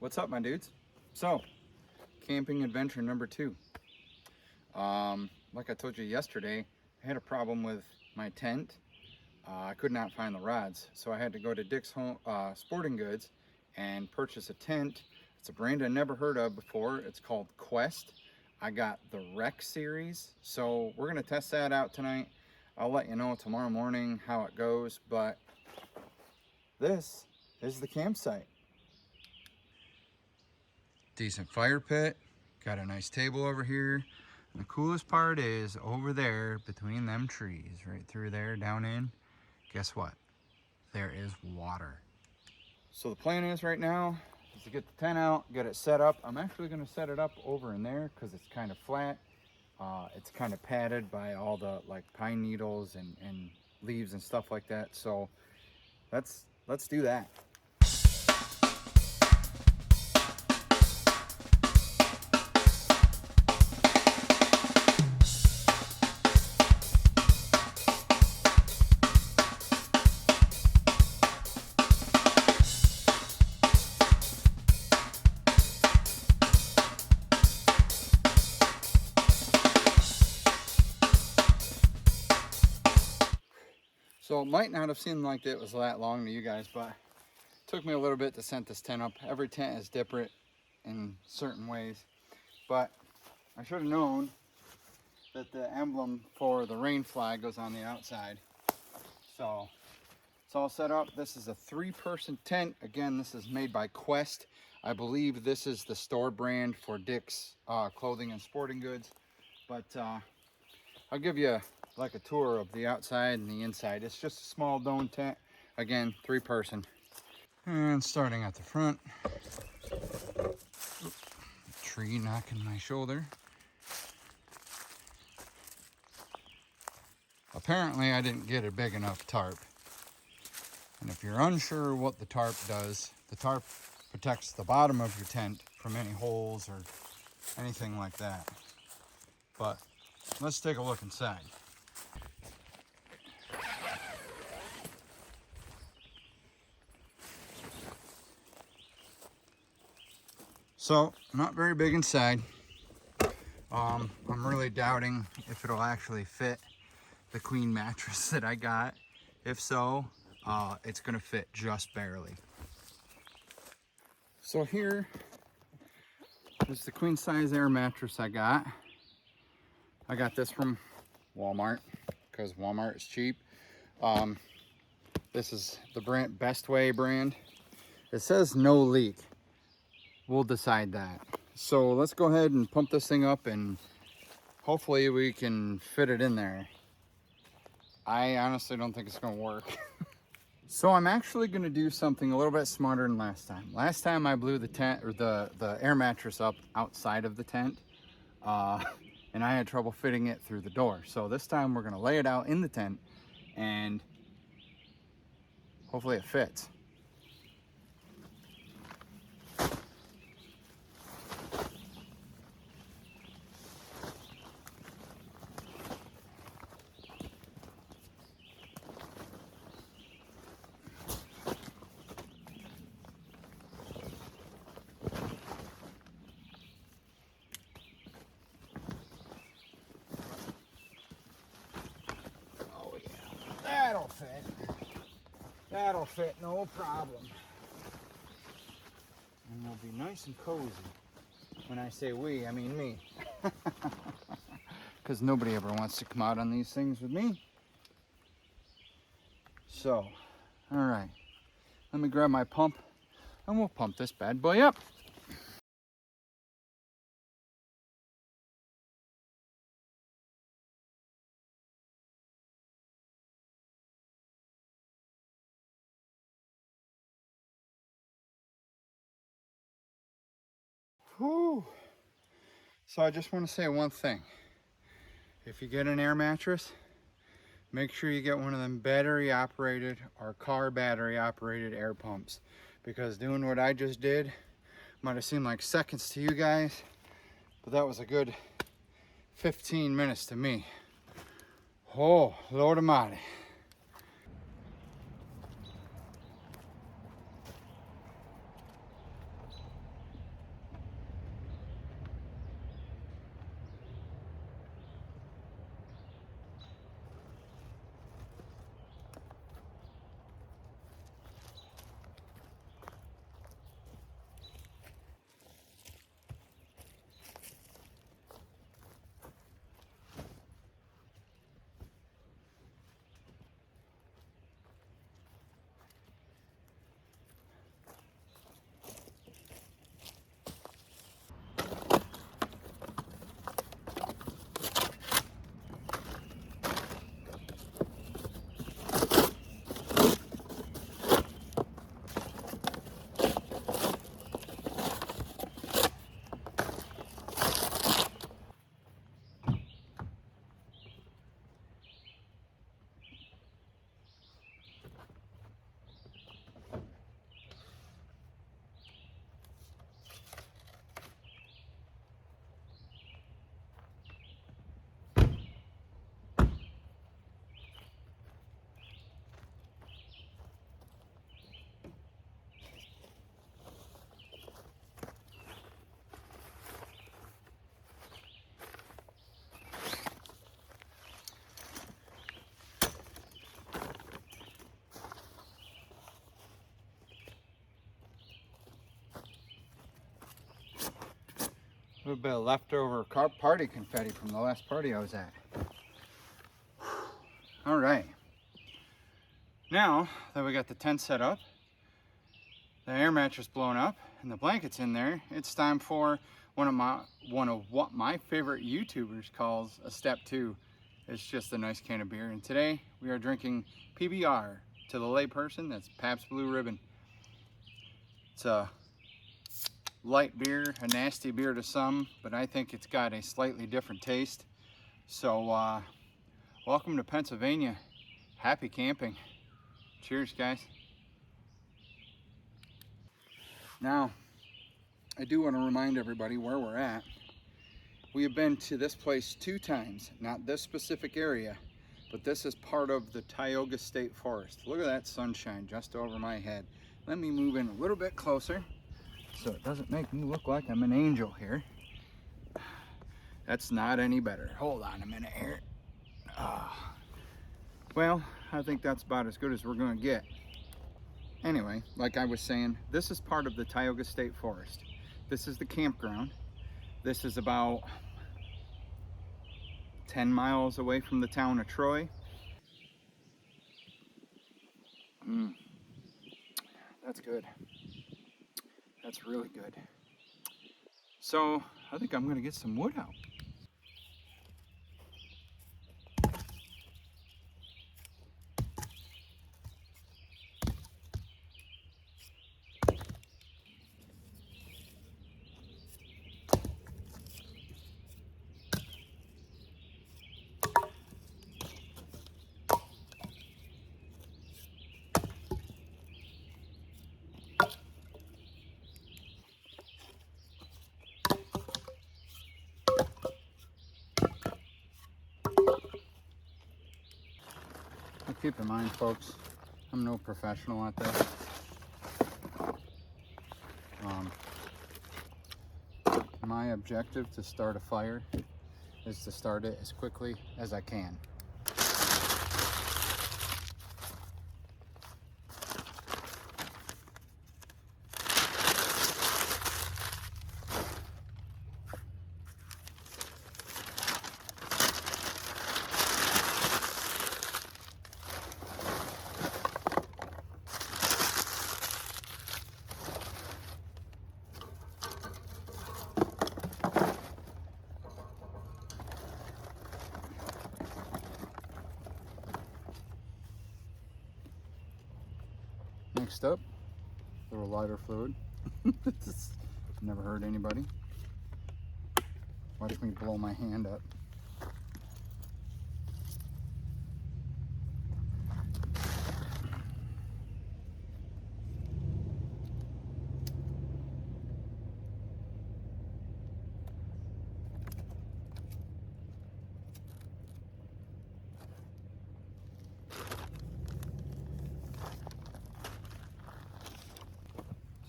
What's up, my dudes? So, camping adventure number 2. Like I told you yesterday, I had a problem with my tent. I could not find the rods, so I had to go to Dick's Home Sporting Goods and purchase a tent. It's a brand I never heard of before. It's called Quest. I got the Rec series, so we're gonna test that out tonight. I'll let you know tomorrow morning how it goes, but this is the campsite. Decent fire pit, got a nice table over here. And the coolest part is over there between them trees, right through there, down in, guess what? There is water. So the plan is right now is to get the tent out, get it set up. I'm actually gonna set it up over in there because it's kind of flat. It's kind of padded by all the like pine needles and leaves and stuff like that. So let's do that. So it might not have seemed like it was that long to you guys, but it took me a little bit to set this tent up. Every tent is different in certain ways, but I should have known that the emblem for the rain flag goes on the outside. So it's all set up. This is a 3-person tent. Again, this is made by Quest. I believe this is the store brand for Dick's Clothing and Sporting Goods, but I'll give you like a tour of the outside and the inside. It's just a small dome tent. Again, 3-person. And starting at the front, tree knocking my shoulder. Apparently I didn't get a big enough tarp. And if you're unsure what the tarp does, the tarp protects the bottom of your tent from any holes or anything like that. But let's take a look inside. So, not very big inside. I'm really doubting if it'll actually fit the queen mattress that I got. If so, it's gonna fit just barely. So here is the queen size air mattress I got. I got this from Walmart because Walmart is cheap. This is the Best Way brand. It says no leak. We'll decide that. So let's go ahead and pump this thing up and hopefully we can fit it in there. I honestly don't think it's gonna work. So I'm actually gonna do something a little bit smarter than last time. Last time I blew the tent or the air mattress up outside of the tent and I had trouble fitting it through the door. So this time we're gonna lay it out in the tent and hopefully it fits. That'll fit. That'll fit, no problem. And we'll be nice and cozy. When I say we, I mean me. Because nobody ever wants to come out on these things with me. So, all right. Let me grab my pump and we'll pump this bad boy up. Whew. So I just want to say one thing. If you get an air mattress, make sure you get one of them battery operated or car battery operated air pumps, because doing what I just did might have seemed like seconds to you guys, but that was a good 15 minutes to me. Oh, Lord Almighty. A little bit of leftover party confetti from the last party I was at. All right. Now that we got the tent set up, the air mattress blown up, and the blankets in there, it's time for one of what my favorite YouTubers calls a step two. It's just a nice can of beer. And today we are drinking PBR. To the layperson, that's Pabst Blue Ribbon. It's a light beer, a nasty beer to some, but I think it's got a slightly different taste. So welcome to Pennsylvania. Happy camping. Cheers, guys. Now, I do want to remind everybody where we're at. We have been to this place 2 times, not this specific area, but this is part of the Tioga State Forest. Look at that sunshine just over my head. Let me move in a little bit closer so it doesn't make me look like I'm an angel here. That's not any better. Hold on a minute here. Well, I think that's about as good as we're gonna get. Anyway, like I was saying, this is part of the Tioga State Forest. This is the campground. This is about 10 miles away from the town of Troy. That's good. That's really good. So I think I'm gonna get some wood out. Keep in mind, folks, I'm no professional at this. My objective to start a fire is to start it as quickly as I can. Next up, a little lighter fluid. Never hurt anybody. Watch me blow my hand up.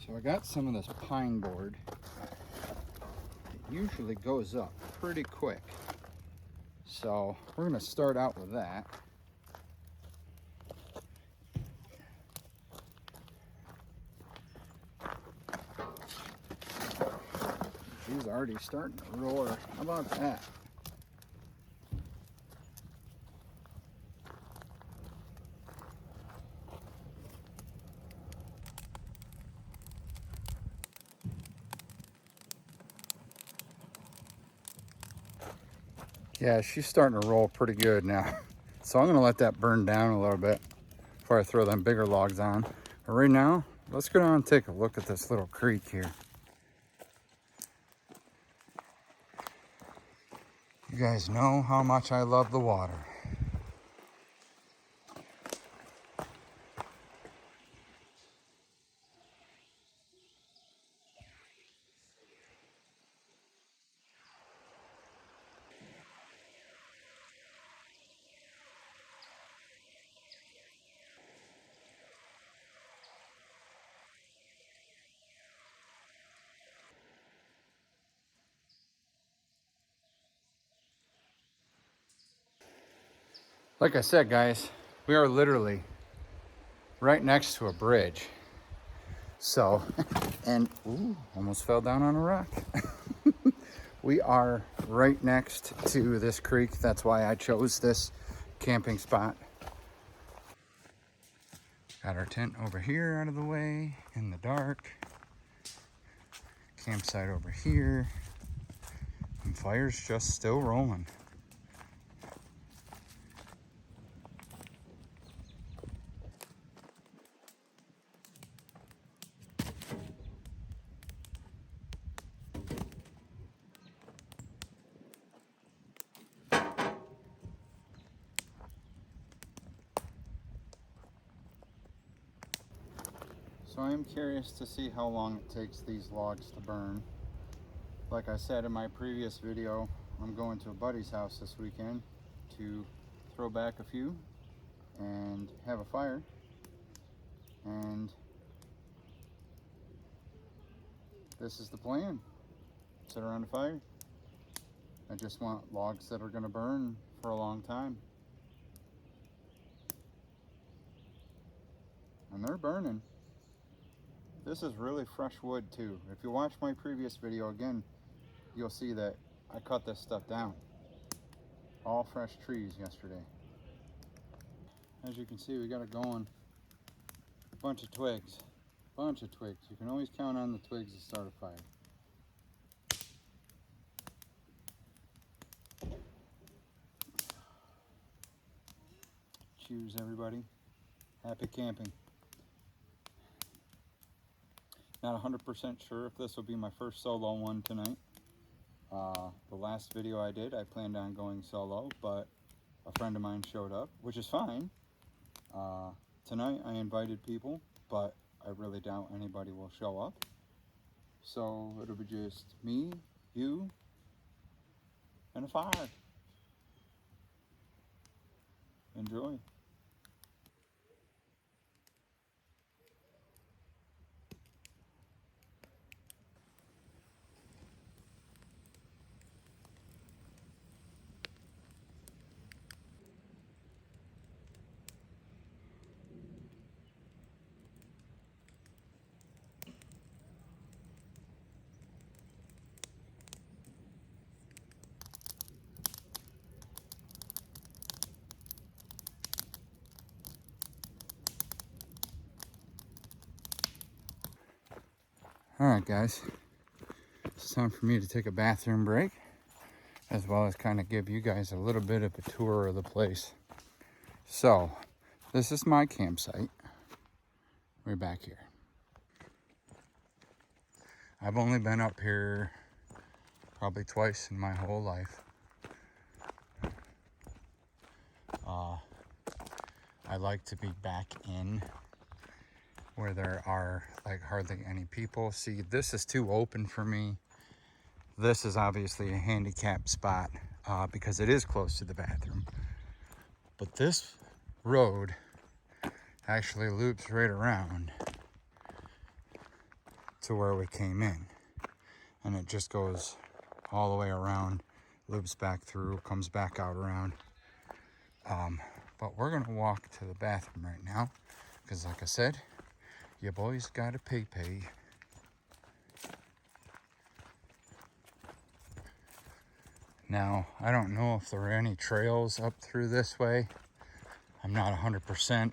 So I got some of this pine board. It usually goes up pretty quick. So we're gonna start out with that. She's already starting to roar. How about that? Yeah, she's starting to roll pretty good now. So I'm gonna let that burn down a little bit before I throw them bigger logs on. But right now, let's go down and take a look at this little creek here. You guys know how much I love the water. Like I said, guys, we are literally right next to a bridge. So, and ooh, almost fell down on a rock. We are right next to this creek. That's why I chose this camping spot. Got our tent over here out of the way in the dark. Campsite over here. And fire's just still rolling. So I am curious to see how long it takes these logs to burn. Like I said in my previous video, I'm going to a buddy's house this weekend to throw back a few and have a fire. And this is the plan. Sit around a fire. I just want logs that are going to burn for a long time. And they're burning. This is really fresh wood too. If you watch my previous video again, you'll see that I cut this stuff down. All fresh trees yesterday. As you can see, we got it going. A bunch of twigs. Bunch of twigs. You can always count on the twigs to start a fire. Cheers, everybody. Happy camping. Not 100% sure if this will be my first solo one tonight. The last video I did, I planned on going solo, but a friend of mine showed up, which is fine. Tonight I invited people, but I really doubt anybody will show up. So it'll be just me, you, and a fire. Enjoy. Alright guys, it's time for me to take a bathroom break, as well as kind of give you guys a little bit of a tour of the place. So, this is my campsite. We're back here. I've only been up here probably twice in my whole life. I like to be back in where there are like hardly any people. See, this is too open for me. This is obviously a handicapped spot because it is close to the bathroom. But this road actually loops right around to where we came in. And it just goes all the way around, loops back through, comes back out around. But we're gonna walk to the bathroom right now because like I said, your boy's got a pee-pee. Now, I don't know if there are any trails up through this way. I'm not 100%.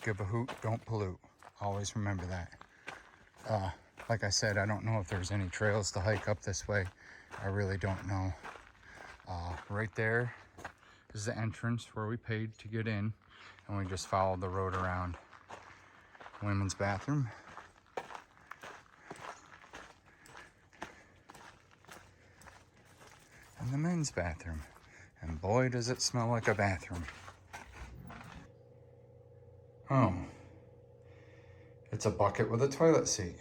Give a hoot, don't pollute. Always remember that. Like I said, I don't know if there's any trails to hike up this way. I really don't know. Right there is the entrance where we paid to get in, and we just followed the road around. Women's bathroom. And the men's bathroom. And boy, does it smell like a bathroom. Oh. It's a bucket with a toilet seat.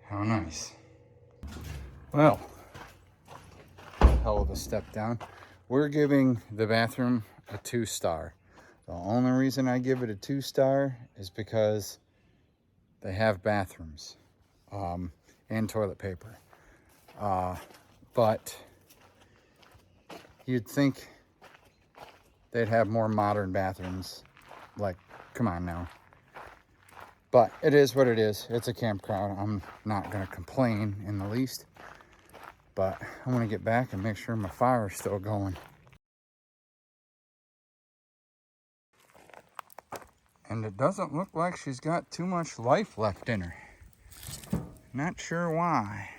How nice. Well, hell of a step down. We're giving the bathroom a 2-star. The only reason I give it a 2-star is because they have bathrooms and toilet paper. But you'd think they'd have more modern bathrooms. Like, come on now. But it is what it is. It's a campground. I'm not going to complain in the least. But I want to get back and make sure my fire is still going. And it doesn't look like she's got too much life left in her. Not sure why.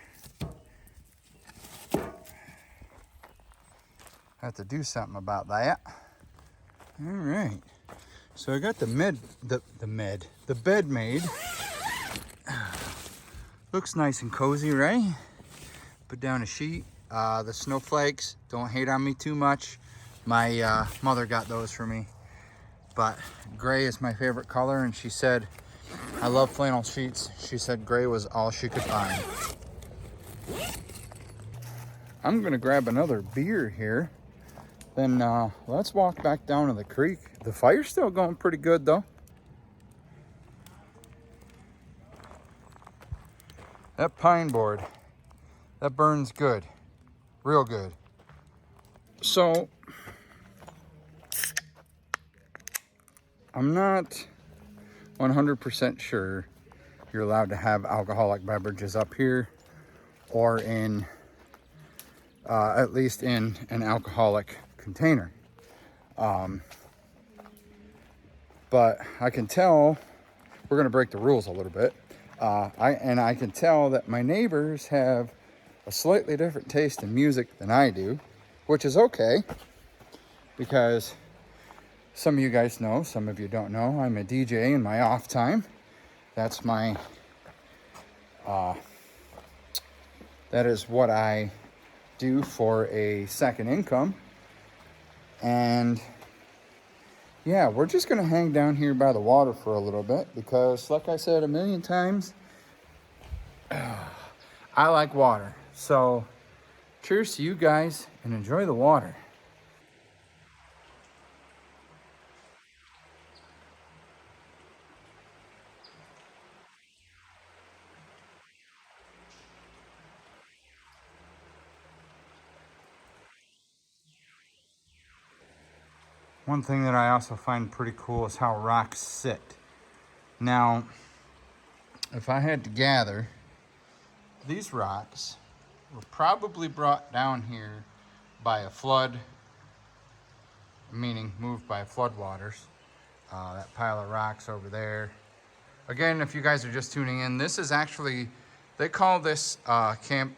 Have to do something about that. All right. So I got the bed made. Looks nice and cozy, right? Put down a sheet. The snowflakes, don't hate on me too much. My mother got those for me. But gray is my favorite color, and she said, I love flannel sheets. She said gray was all she could find. I'm gonna grab another beer here. Then let's walk back down to the creek. The fire's still going pretty good though. That pine board, that burns good, real good. So, I'm not 100% sure you're allowed to have alcoholic beverages up here, or in, at least in an alcoholic container. But I can tell, we're gonna break the rules a little bit. I can tell that my neighbors have a slightly different taste in music than I do, which is okay, because some of you guys know, some of you don't know, I'm a DJ in my off time. That's my, that is what I do for a second income. And yeah, we're just gonna hang down here by the water for a little bit because, like I said a million times, I like water. So cheers to you guys and enjoy the water. One thing that I also find pretty cool is how rocks sit. Now, if I had to gather, these rocks were probably brought down here by a flood, meaning moved by floodwaters. That pile of rocks over there. Again, if you guys are just tuning in, this is actually, they call this camp,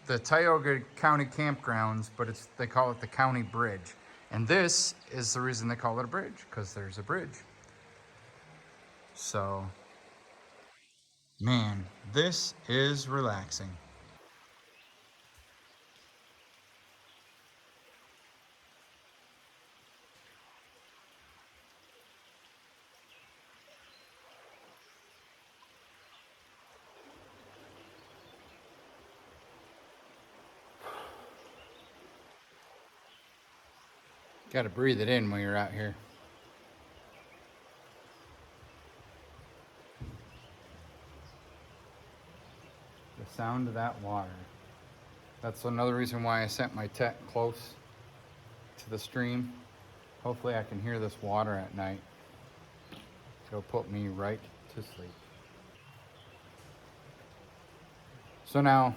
the Tioga County campgrounds, but they call it the county bridge. And this is the reason they call it a bridge, because there's a bridge. So, man, this is relaxing. Got to breathe it in when you're out here. The sound of that water. That's another reason why I sent my tent close to the stream. Hopefully I can hear this water at night. It'll put me right to sleep. So now,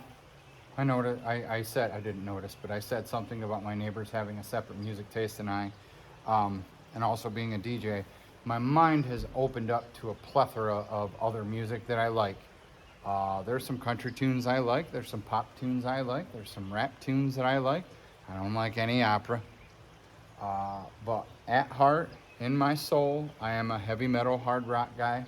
I noticed, I didn't notice, but I said something about my neighbors having a separate music taste than I, and also being a DJ. My mind has opened up to a plethora of other music that I like. There's some country tunes I like, there's some pop tunes I like, there's some rap tunes that I like. I don't like any opera. But at heart, in my soul, I am a heavy metal hard rock guy.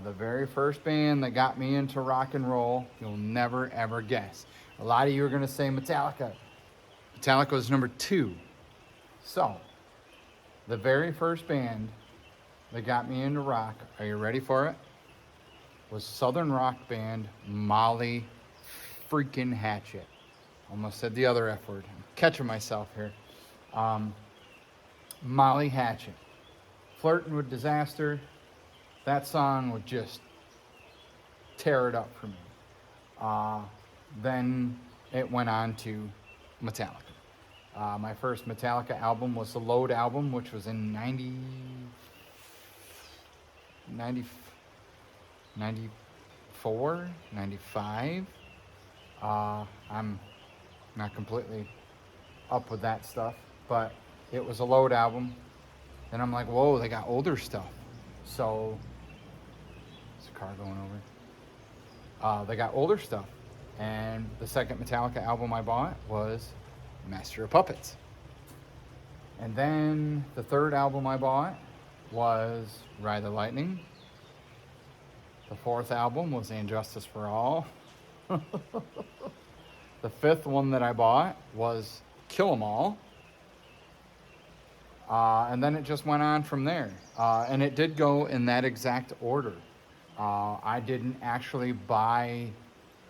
The very first band that got me into rock and roll, you'll never ever guess. A lot of you are gonna say Metallica. Metallica was number 2. So, the very first band that got me into rock, are you ready for it? Was Southern rock band Molly freaking Hatchet. Almost said the other F word. I'm catching myself here. Molly Hatchet. Flirting with Disaster. That song would just tear it up for me. Then it went on to Metallica. My first Metallica album was the Load album, which was in 94, 95. I'm not completely up with that stuff, but it was a load album. Then I'm like, whoa, they got older stuff. So, there's a car going over. They got older stuff. And the second Metallica album I bought was Master of Puppets. And then the third album I bought was Ride the Lightning. The fourth album was And Justice for All. The fifth one that I bought was Kill 'Em All. And then it just went on from there. And it did go in that exact order. I didn't actually buy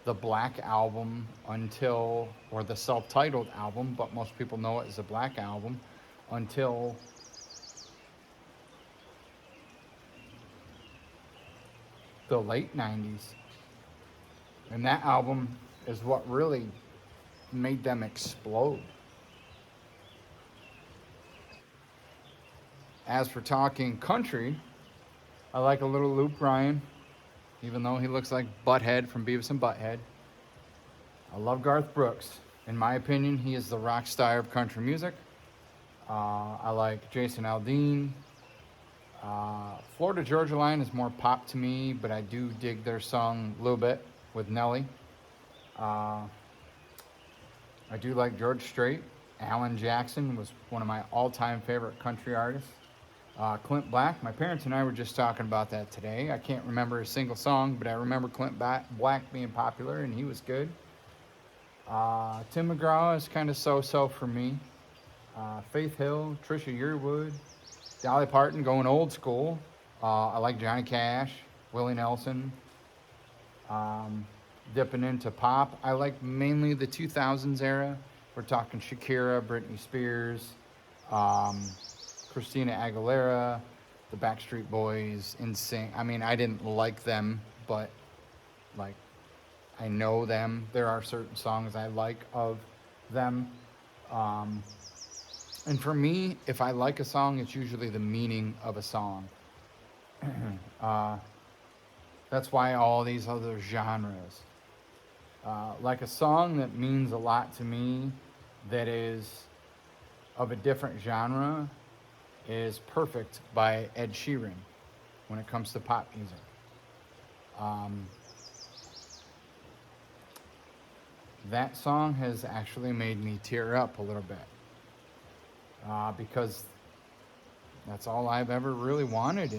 the Black Album until, or the self-titled album, but most people know it as the Black Album, until the late 90s. And that album is what really made them explode. As for talking country, I like a little Luke Bryan, even though he looks like Butthead from Beavis and Butthead. I love Garth Brooks. In my opinion, he is the rock star of country music. I like Jason Aldean. Florida Georgia Line is more pop to me, but I do dig their song a little bit with Nelly. I do like George Strait. Alan Jackson was one of my all-time favorite country artists. Clint Black, my parents and I were just talking about that today. I can't remember a single song, but I remember Clint Black being popular, and he was good. Tim McGraw is kind of so-so for me. Faith Hill, Trisha Yearwood, Dolly Parton going old school. I like Johnny Cash, Willie Nelson. Dipping into pop, I like mainly the 2000s era. We're talking Shakira, Britney Spears, Christina Aguilera, the Backstreet Boys, NSYNC. I mean, I didn't like them, but like, I know them. There are certain songs I like of them. And for me, if I like a song, it's usually the meaning of a song. That's why all these other genres. Like a song that means a lot to me, that is of a different genre, is Perfect by Ed Sheeran when it comes to pop music. That song has actually made me tear up a little bit, because that's all I've ever really wanted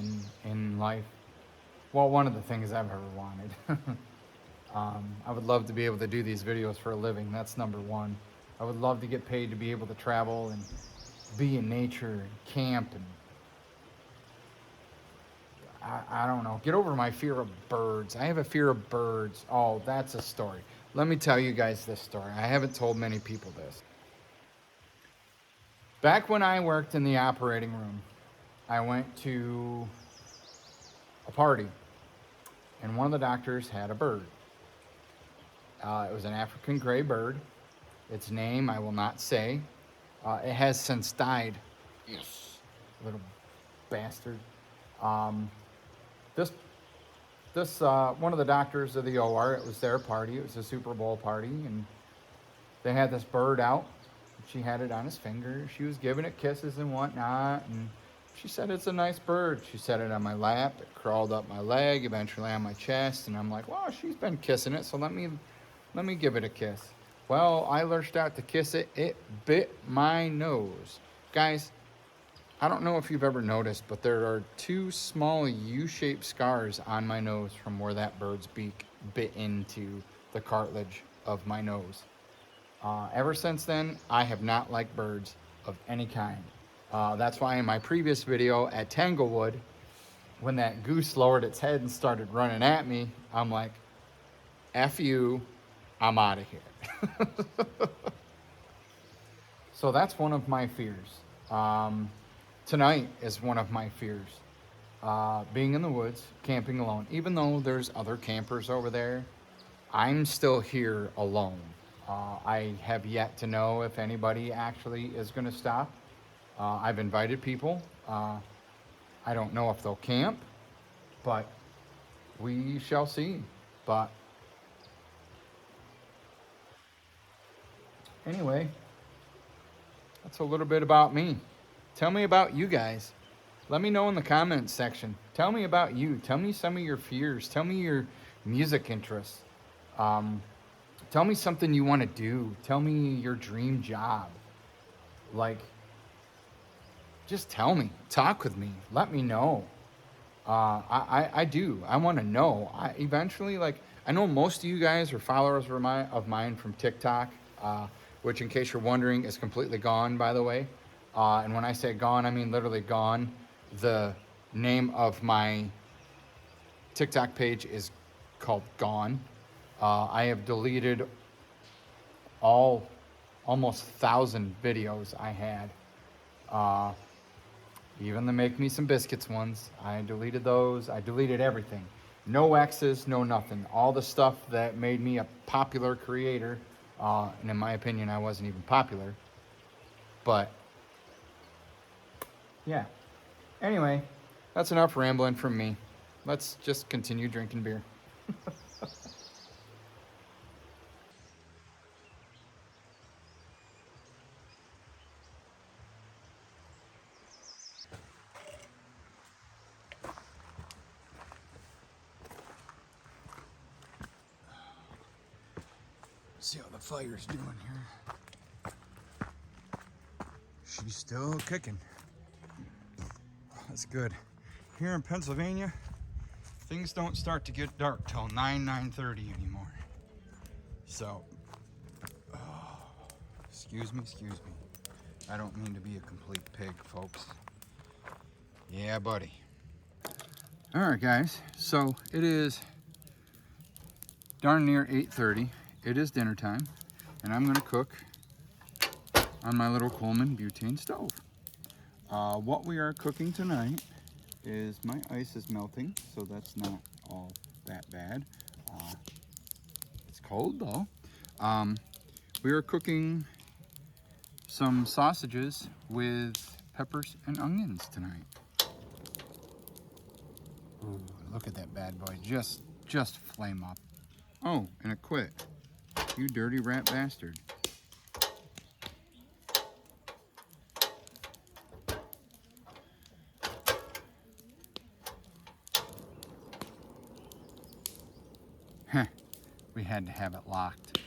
in life. Well, one of the things I've ever wanted. I would love to be able to do these videos for a living. That's number one. I would love to get paid to be able to travel and be in nature and camp, and I don't know, get over my fear of birds. I have a fear of birds. Oh, that's a story. Let me tell you guys this story. I haven't told many people this. Back when I worked in the operating room, I went to a party, and one of the doctors had a bird. It was an African gray bird. Its name I will not say. It has since died. Yes, little bastard. This one of the doctors of the OR, it was their party. It was a Super Bowl party, and they had this bird out. She had it on his finger. She was giving it kisses and whatnot, and she said, "It's a nice bird." She set it on my lap. It crawled up my leg, eventually on my chest, and I'm like, "Well, she's been kissing it, so let me give it a kiss." Well, I lurched out to kiss it. It bit my nose. Guys, I don't know if you've ever noticed, but there are two small U-shaped scars on my nose from where that bird's beak bit into the cartilage of my nose. Ever since then, I have not liked birds of any kind. That's why in my previous video at Tanglewood, when that goose lowered its head and started running at me, I'm like, F you, I'm out of here. So that's one of my fears. Tonight is one of my fears. Being in the woods, camping alone. Even though there's other campers over there, I'm still here alone. I have yet to know if anybody actually is going to stop. I've invited people. I don't know if they'll camp, but we shall see. But anyway, that's a little bit about me. Tell me about you guys. Let me know in the comments section. Tell me about you. Tell me some of your fears. Tell me your music interests. Tell me something you want to do. Tell me your dream job. Like, just tell me. Talk with me. Let me know. I do. I want to know. Eventually, like, I know most of you guys are followers of mine from TikTok, which, in case you're wondering, is completely gone, by the way. And when I say gone, I mean literally gone. The name of my TikTok page is called Gone. I have deleted almost 1,000 videos I had. Even the Make Me Some Biscuits ones, I deleted those. I deleted everything. No X's, no nothing. All the stuff that made me a popular creator, and in my opinion, I wasn't even popular. But, yeah. Anyway, that's enough rambling from me. Let's just continue drinking beer. See how the fire's doing here. She's still kicking. That's good. Here in Pennsylvania, things don't start to get dark till 9:30 anymore. So, excuse me. I don't mean to be a complete pig, folks. Yeah, buddy. All right, guys. So it is darn near 8:30. It is dinner time, and I'm gonna cook on my little Coleman butane stove. What we are cooking tonight is, my ice is melting, so that's not all that bad. It's cold though. We are cooking some sausages with peppers and onions tonight. Ooh, look at that bad boy, just flame up. Oh, and it quit. You dirty rat bastard. We had to have it locked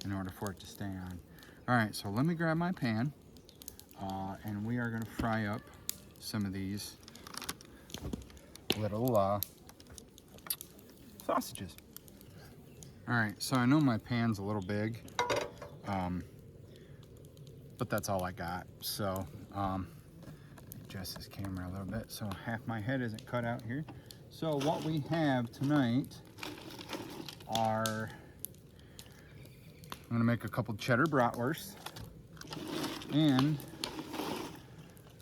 in order for it to stay on. All right, so let me grab my pan, and we are gonna fry up some of these little sausages. All right, so I know my pan's a little big, but that's all I got. So adjust this camera a little bit so half my head isn't cut out here. So what we have tonight are, I'm gonna make a couple cheddar bratwursts, and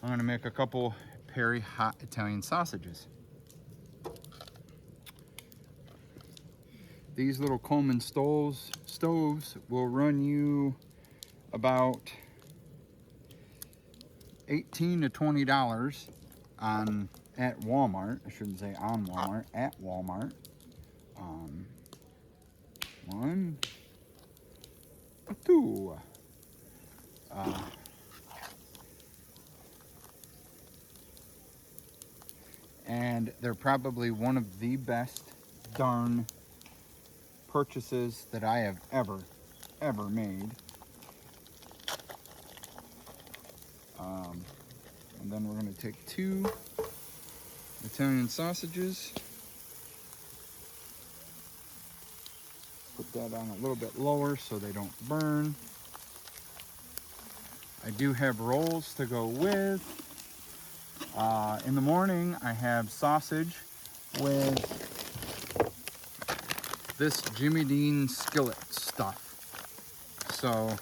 I'm gonna make a couple Perry hot Italian sausages. These little Coleman stoves will run you about $18 to $20 at Walmart. I shouldn't say on Walmart, at Walmart. One, two. And they're probably one of the best darn purchases that I have ever made. And then we're going to take 2 Italian sausages, put that on a little bit lower so they don't burn. I do have rolls to go with. In the morning, I have sausage with this Jimmy Dean skillet stuff. So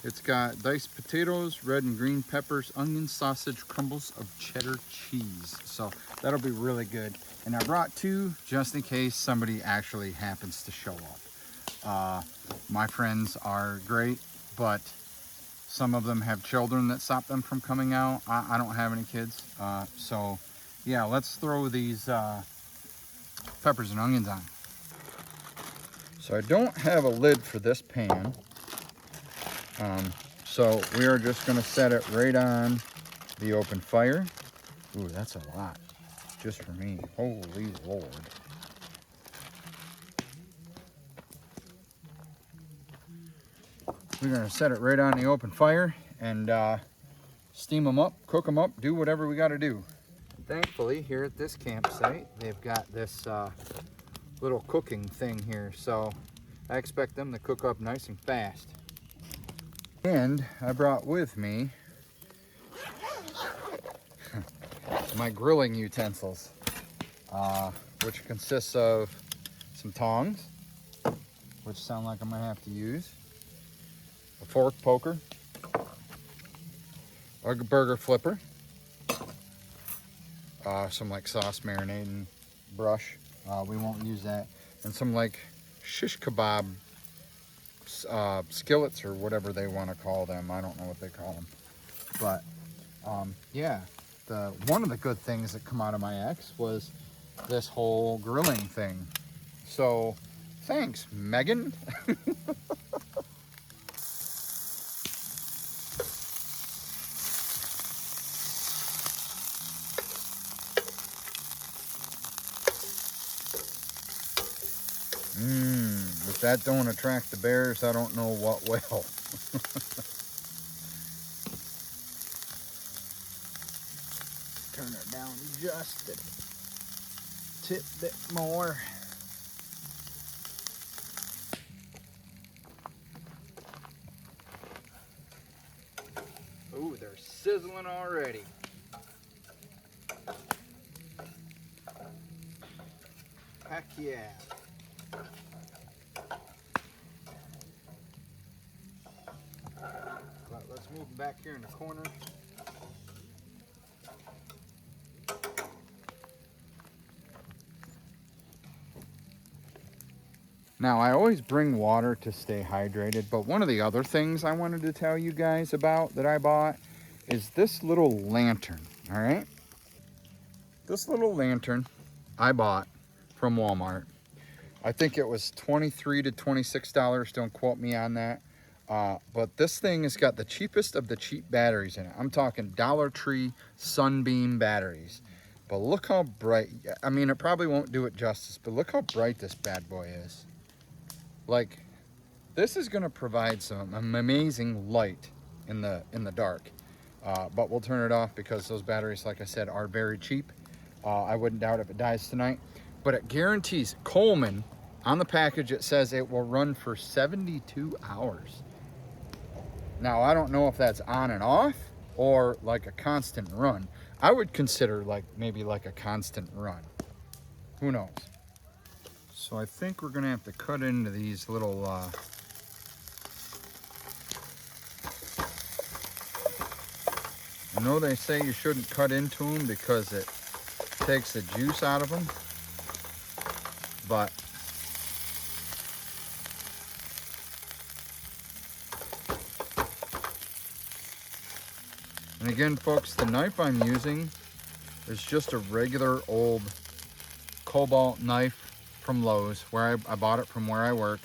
it's got diced potatoes, red and green peppers, onion, sausage, crumbles of cheddar cheese. So that'll be really good. And I brought 2 just in case somebody actually happens to show up. My friends are great, but some of them have children that stop them from coming out. I don't have any kids. So yeah, let's throw these peppers and onions on. So I don't have a lid for this pan. So we are just gonna set it right on the open fire. Ooh, that's a lot, just for me. Holy Lord. We're gonna set it right on the open fire and steam them up, cook them up, do whatever we gotta do. Thankfully, here at this campsite, they've got this little cooking thing here, so I expect them to cook up nice and fast. And I brought with me my grilling utensils, which consists of some tongs, which sound like I'm gonna have to use, a fork poker, a burger flipper, some like sauce marinating brush, we won't use that, and some like shish kebab skillets or whatever they want to call them. I don't know what they call them, but yeah, one of the good things that come out of my ex was this whole grilling thing. So thanks, Megan. If that don't attract the bears, I don't know what will. Turn it down just a tip bit more. Ooh, they're sizzling already. Heck yeah. But let's move them back here in the corner. Now, I always bring water to stay hydrated, but one of the other things I wanted to tell you guys about that I bought is this little lantern, all right? This little lantern I bought from Walmart. I think it was $23 to $26, don't quote me on that. But this thing has got the cheapest of the cheap batteries in it. I'm talking Dollar Tree Sunbeam batteries. But look how bright, I mean, it probably won't do it justice, but look how bright this bad boy is. Like, this is gonna provide some amazing light in the dark. But we'll turn it off because those batteries, like I said, are very cheap. I wouldn't doubt if it dies tonight. But it guarantees, Coleman, on the package it says it will run for 72 hours. Now, I don't know if that's on and off or like a constant run. I would consider like maybe like a constant run. Who knows? So I think we're gonna have to cut into these little I know they say you shouldn't cut into them because it takes the juice out of them, but and again, folks, the knife I'm using is just a regular old cobalt knife from Lowe's, where I bought it from where I work.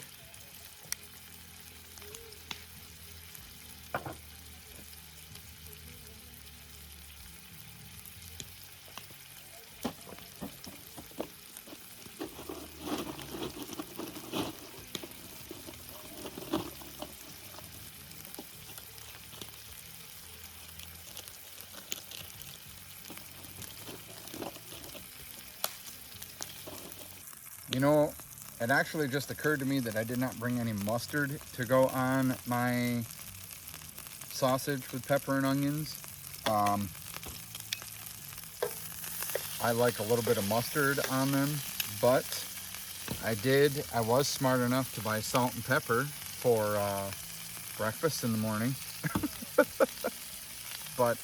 You know, it actually just occurred to me that I did not bring any mustard to go on my sausage with pepper and onions. I like a little bit of mustard on them, but I was smart enough to buy salt and pepper for breakfast in the morning. But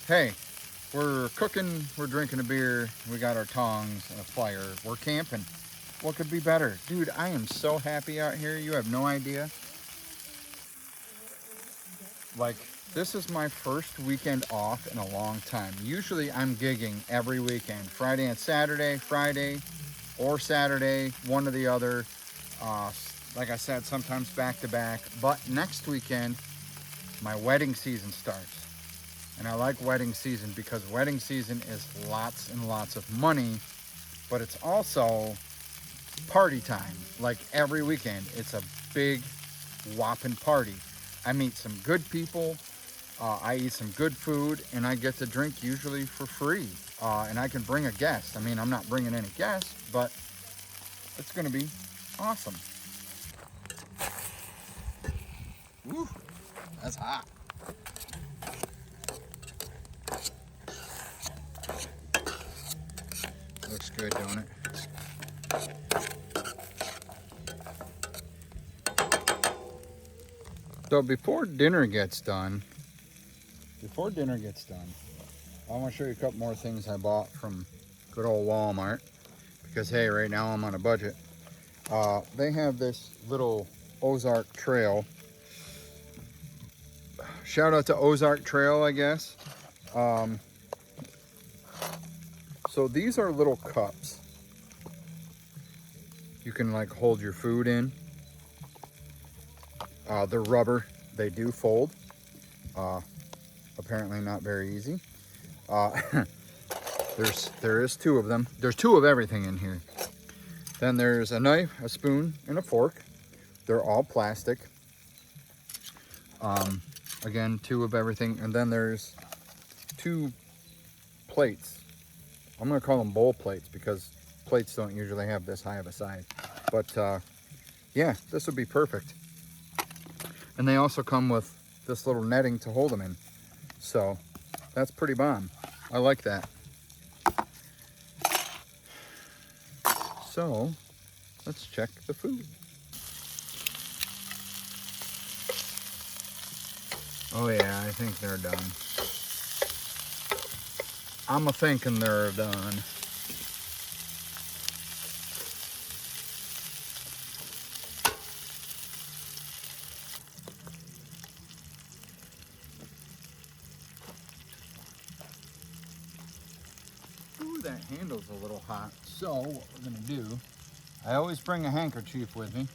hey, we're cooking, we're drinking a beer, we got our tongs and a fire, we're camping. What could be better? Dude, I am so happy out here, you have no idea. Like, this is my first weekend off in a long time. Usually I'm gigging every weekend, Friday and Saturday, Friday or Saturday, one or the other. like I said, sometimes back to back. But next weekend, my wedding season starts. And I like wedding season because wedding season is lots and lots of money, but it's also party time. Like every weekend, it's a big whopping party. I meet some good people, I eat some good food, and I get to drink usually for free. And I can bring a guest. I mean, I'm not bringing any guests, but it's gonna be awesome. Woo, that's hot. Looks good, don't it? So before dinner gets done, I want to show you a couple more things I bought from good old Walmart. Because hey, right now I'm on a budget. They have this little Ozark Trail. Shout out to Ozark Trail, I guess. So these are little cups. You can like hold your food in. They're rubber. They do fold. Apparently not very easy. There is two of them. There's two of everything in here. Then there's a knife, a spoon, and a fork. They're all plastic. Again, two of everything. And then there's two plates. I'm gonna call them bowl plates because plates don't usually have this high of a size. But yeah, this would be perfect. And they also come with this little netting to hold them in. So that's pretty bomb. I like that. So let's check the food. Oh yeah, I think they're done. I'm a-thinking they're done. Ooh, that handle's a little hot. So what we're gonna do, I always bring a handkerchief with me,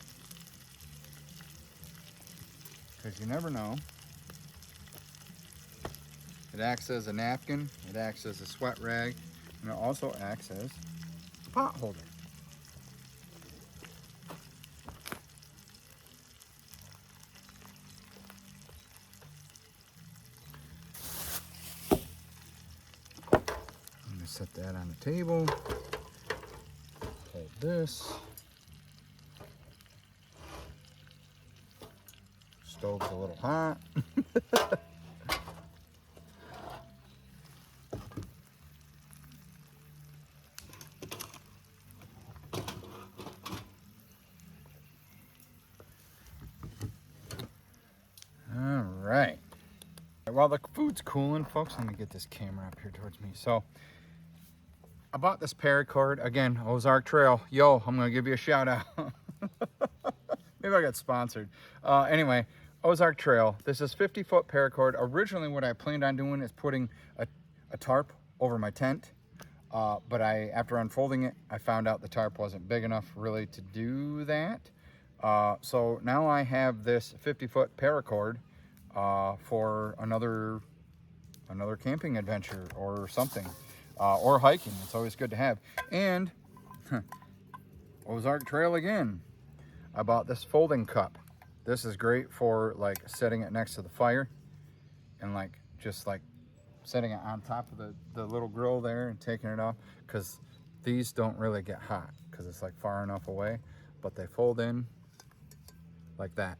because you never know. It acts as a napkin, it acts as a sweat rag, and it also acts as a pot holder. I'm gonna set that on the table. Hold this. Stove's a little hot. All right. While the food's cooling, folks, let me get this camera up here towards me. So I bought this paracord, again, Ozark Trail. Yo, I'm gonna give you a shout out. Maybe I got sponsored. Anyway, Ozark Trail. This is 50-foot paracord. Originally, what I planned on doing is putting a tarp over my tent. But after unfolding it, I found out the tarp wasn't big enough really to do that. So now I have this 50-foot paracord for another camping adventure or something, or hiking. It's always good to have. And Ozark Trail again. I bought this folding cup. This is great for like setting it next to the fire and like just like setting it on top of the little grill there and taking it off, because these don't really get hot because it's like far enough away, but they fold in like that.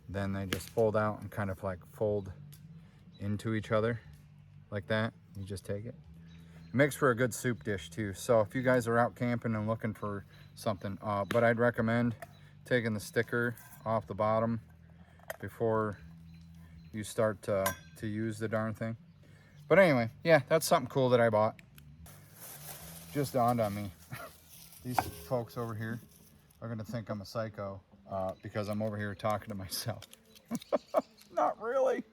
Then they just fold out and kind of like fold into each other like that. You just take it. It makes for a good soup dish too. So if you guys are out camping and looking for something, but I'd recommend taking the sticker off the bottom before you start to use the darn thing. But anyway, yeah, that's something cool that I bought. Just dawned on me. These folks over here are gonna think I'm a psycho because I'm over here talking to myself. Not really.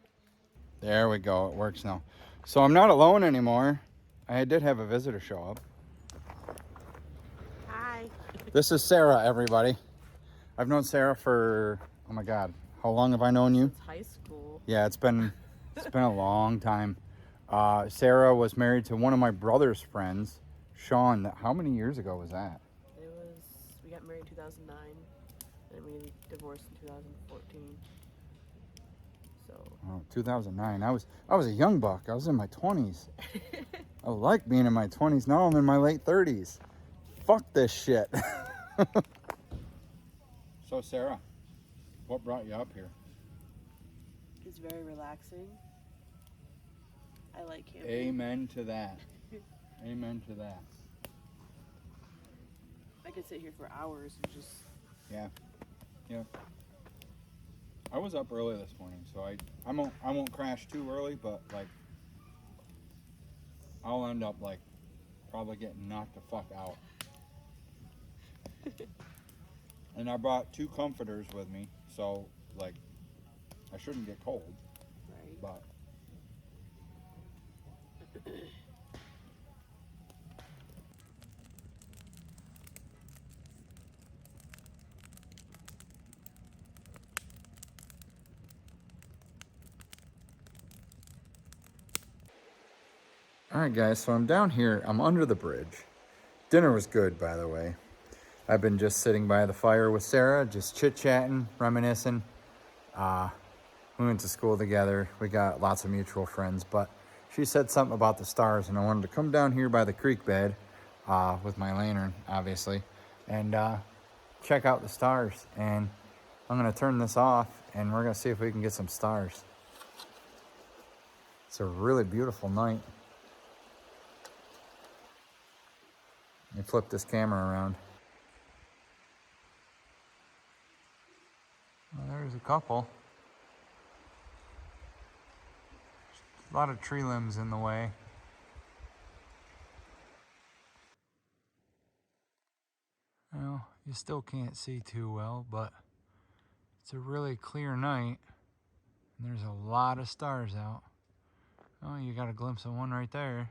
There we go, it works now. So I'm not alone anymore. I did have a visitor show up. Hi. This is Sarah, everybody. I've known Sarah for, oh my God, how long have I known you? Since high school. Yeah, it's been a long time. Sarah was married to one of my brother's friends, Sean. How many years ago was that? We got married in 2009, and we divorced in 2014. So. Oh, 2009. I was a young buck. I was in my 20s. I like being in my 20s. Now I'm in my late 30s. Fuck this shit. So Sarah, what brought you up here? It's very relaxing. I like camping. Amen to that. Amen to that. I could sit here for hours and just... Yeah. Yeah. I was up early this morning, so I won't crash too early, but like I'll end up like probably getting knocked the fuck out. And I brought 2 comforters with me, so like I shouldn't get cold. Right. But all right, guys, so I'm down here. I'm under the bridge. Dinner was good, by the way. I've been just sitting by the fire with Sarah, just chit-chatting, reminiscing. We went to school together. We got lots of mutual friends, but she said something about the stars, and I wanted to come down here by the creek bed with my lantern, obviously, and check out the stars. And I'm going to turn this off, and we're going to see if we can get some stars. It's a really beautiful night. Let me flip this camera around. Well, there's a couple. A lot of tree limbs in the way. Well, you still can't see too well, but it's a really clear night. And there's a lot of stars out. Oh, you got a glimpse of one right there.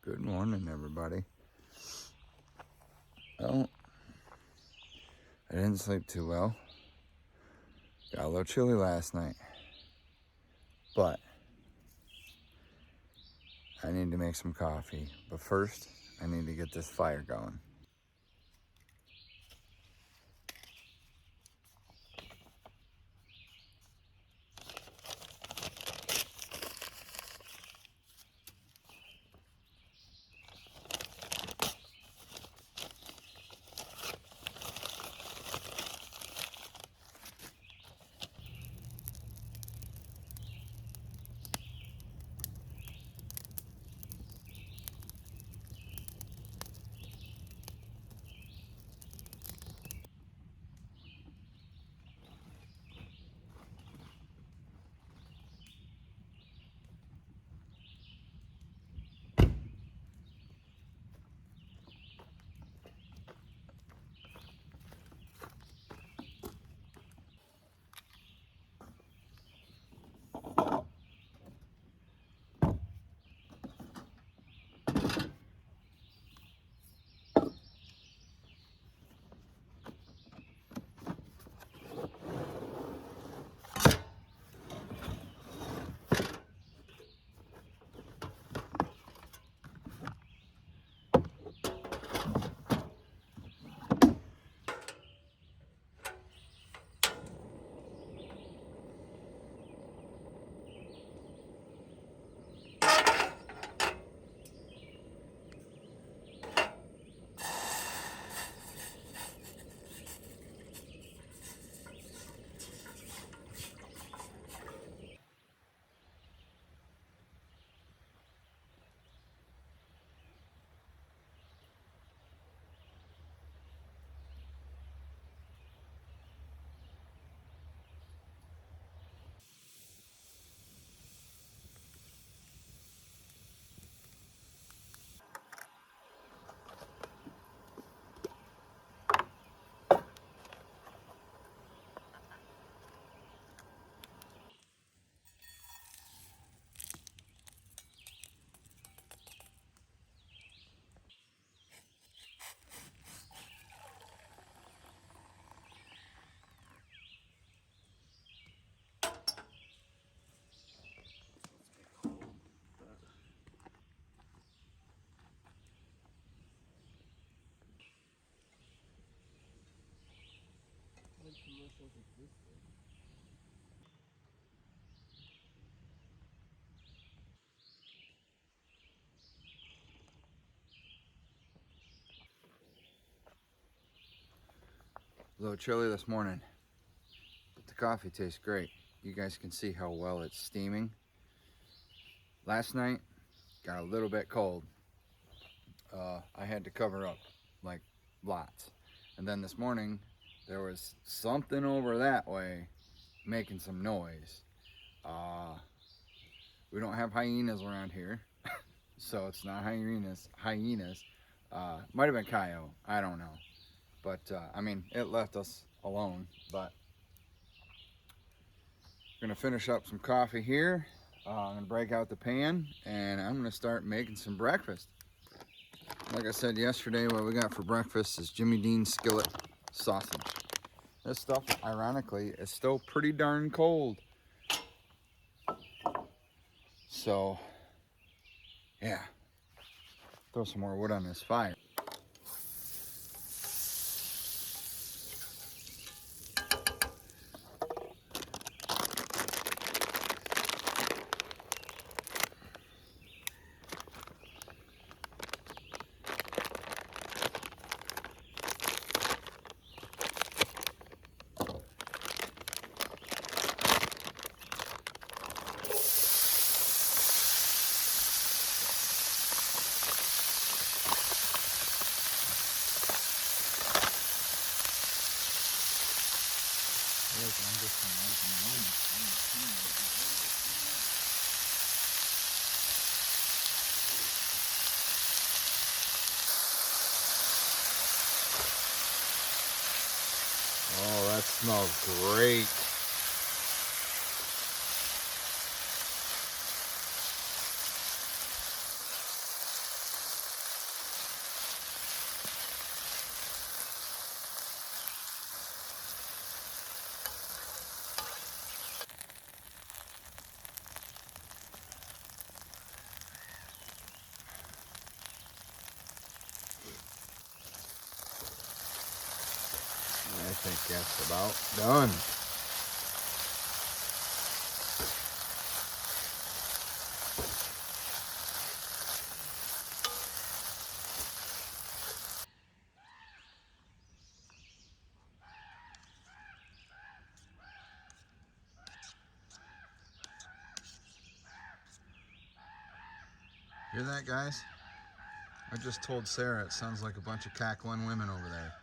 Good morning, everybody. Well, I didn't sleep too well. Got a little chilly last night. But I need to make some coffee. But first, I need to get this fire going. A little chilly this morning, but the coffee tastes great. You guys can see how well it's steaming. Last night got a little bit cold. I had to cover up like lots. And then this morning there was something over that way making some noise. We don't have hyenas around here, so it's not hyenas. Might have been coyote, I don't know. But I mean, it left us alone. But I'm gonna finish up some coffee here. I'm gonna break out the pan and I'm gonna start making some breakfast. Like I said yesterday, what we got for breakfast is Jimmy Dean skillet sausage. This stuff, ironically, is still pretty darn cold. So, yeah, throw some more wood on this fire. Oh, that smells great. I think that's about done. Hear that, guys? I just told Sarah it sounds like a bunch of cackling women over there.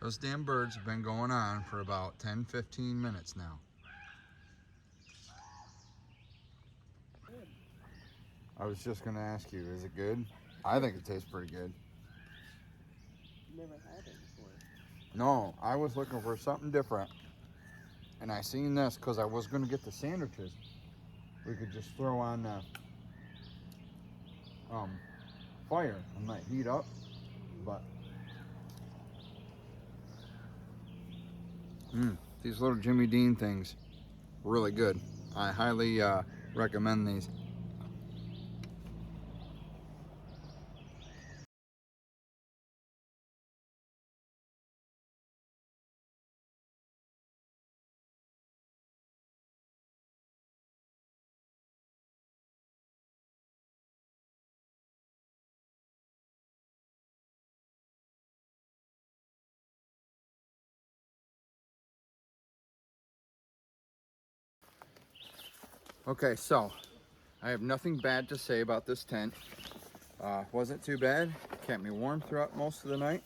Those damn birds have been going on for about 10-15 minutes now. I was just gonna ask you, is it good? I think it tastes pretty good. Never had it before. No, I was looking for something different. And I seen this because I was gonna get the sandwiches. We could just throw on the fire and let heat up, but these little Jimmy Dean things, really good. I highly recommend these. Okay, so I have nothing bad to say about this tent. Wasn't too bad, kept me warm throughout most of the night.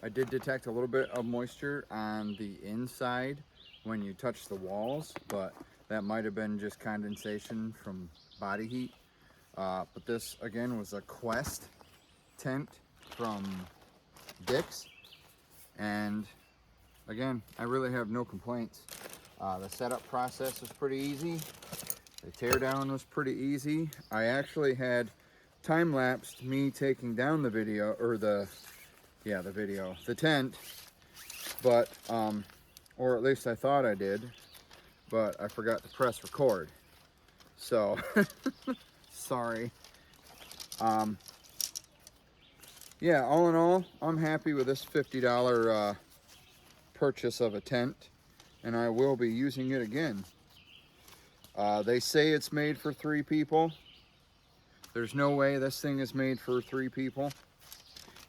I did detect a little bit of moisture on the inside when you touch the walls, but that might have been just condensation from body heat. But this again was a Quest tent from Dick's, and again, I really have no complaints. The setup process was pretty easy. The teardown was pretty easy. I actually had time-lapsed me taking down the video, or the tent, but, or at least I thought I did, but I forgot to press record. So, sorry. yeah, all in all, I'm happy with this $50 purchase of a tent, and I will be using it again. They say it's made for 3 people. There's no way this thing is made for 3 people.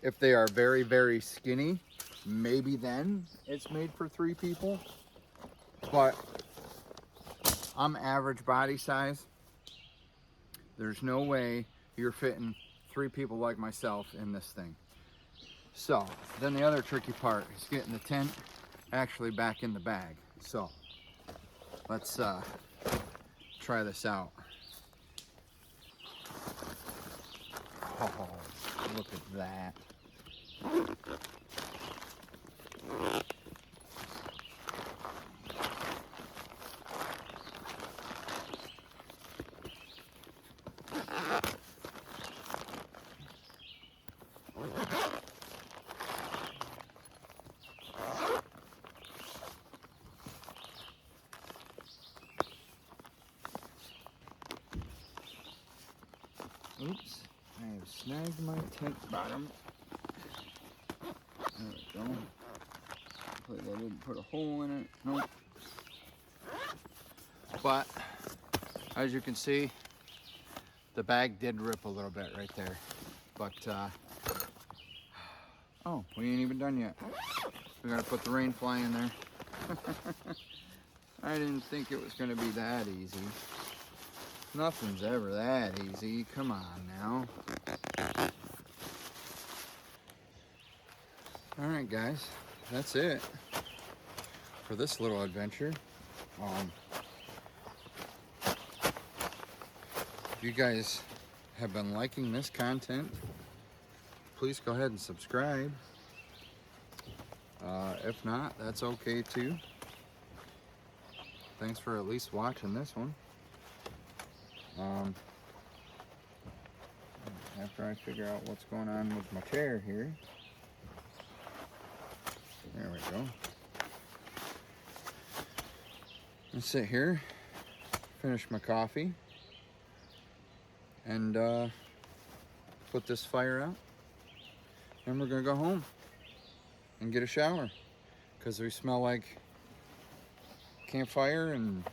If they are very, very skinny, maybe then it's made for 3 people. But I'm average body size. There's no way you're fitting 3 people like myself in this thing. So then the other tricky part is getting the tent actually back in the bag. So let's try this out. Oh, look at that. Oops, I have snagged my tent bottom. There we go. Hopefully they didn't put a hole in it. Nope. But, as you can see, the bag did rip a little bit right there. But, oh, we ain't even done yet. We gotta put the rain fly in there. I didn't think it was gonna be that easy. Nothing's ever that easy. Come on now. Alright guys, that's it for this little adventure. If you guys have been liking this content, please go ahead and subscribe. If not, that's okay too. Thanks for at least watching this one. After I figure out what's going on with my chair here. There we go. Let's sit here, finish my coffee, and put this fire out. And we're gonna go home and get a shower, because we smell like campfire and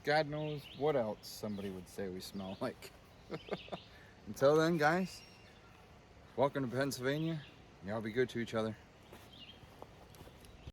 God knows what else somebody would say we smell like. Until then, guys, welcome to Pennsylvania. Y'all be good to each other.